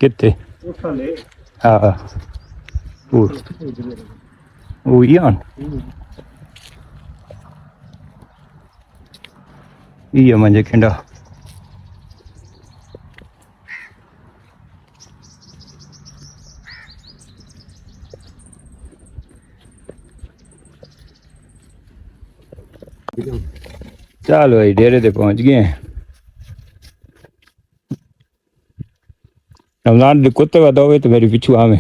कितने हाँ वो यान iya manje kenda चलो भाई डेरे ते पहुंच गए हैं रमजान कुत्ते का दो तो मेरी पिछू आवे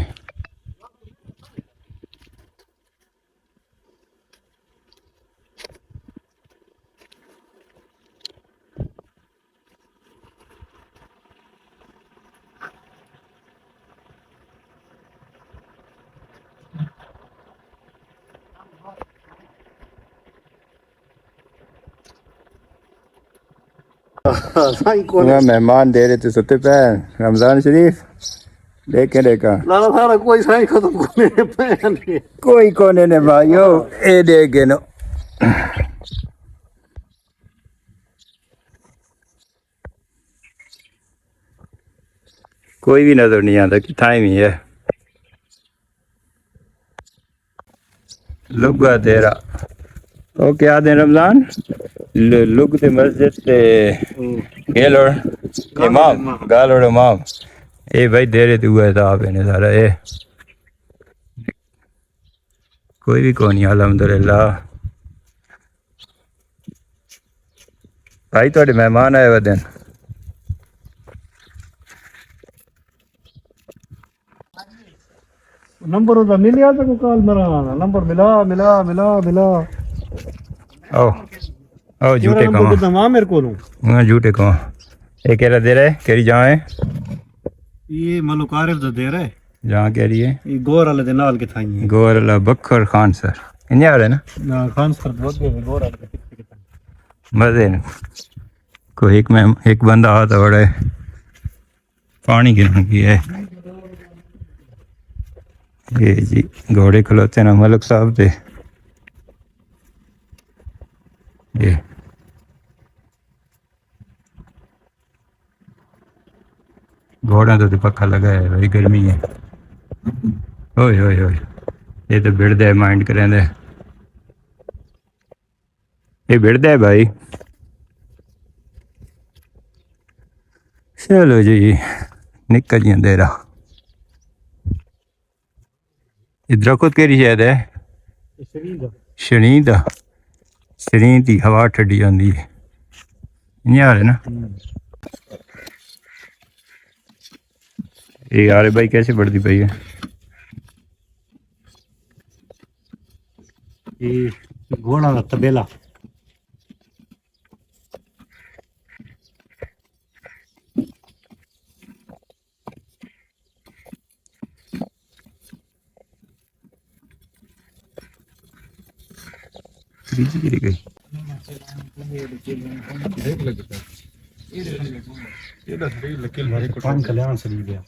मेहमान दे रहे थे सत्ते पे रमजान शरीफ देखे देखा सारा कोई साई खत्म कोई कोने ने भाइयों ए देखे नो कोई भी नजर नहीं आता कि टाइम ही है लुगा तेरा ओ क्या दे रमजान लुग ते मस्जिद ते गेलोड़ इमाम ए भाई दे रहे हुआ हिसाब है सारा ए कोई भी कौन अल्हम्दुलिल्लाह भाई थोड़े मेहमान आए हुए दिन नंबर उधर मिल गया था कॉल मेरा नंबर मिला मिला मिला मिला ओ झूठे कमा मेरे को हां झूठे कमा ये कह रहा दे रहा है केरी जहां है ये मलुक आरिफ दा दे रहा है जहां कह रही है ये गोर वाले दे नाल के थाई है गोर वाला बखर खान सर इन्हें आ रहे ना खान सर बहुत गोर वाले के मजे ने कोई एक बंदा आता बड़ा है पानी गिरने की है ये जी घोड़े खलोते ना मलिक साहब थे ये घोड़ा तो पक्का लगा है भाई गर्मी है ओए ओए ओए ये तो भिड़दा है माइंड करेंदे ये भिड़दा है भाई चलो जी निकल जी अंधेरा इधर खुद केरी शायद है शनी दा शनी दी हवा ठंडी आंदी है इ'यां आ रहे ना ये यार भाई कैसे बढ़ती पई है ये घोड़ा का तबेला गिरी गई कल्याण शरीफ है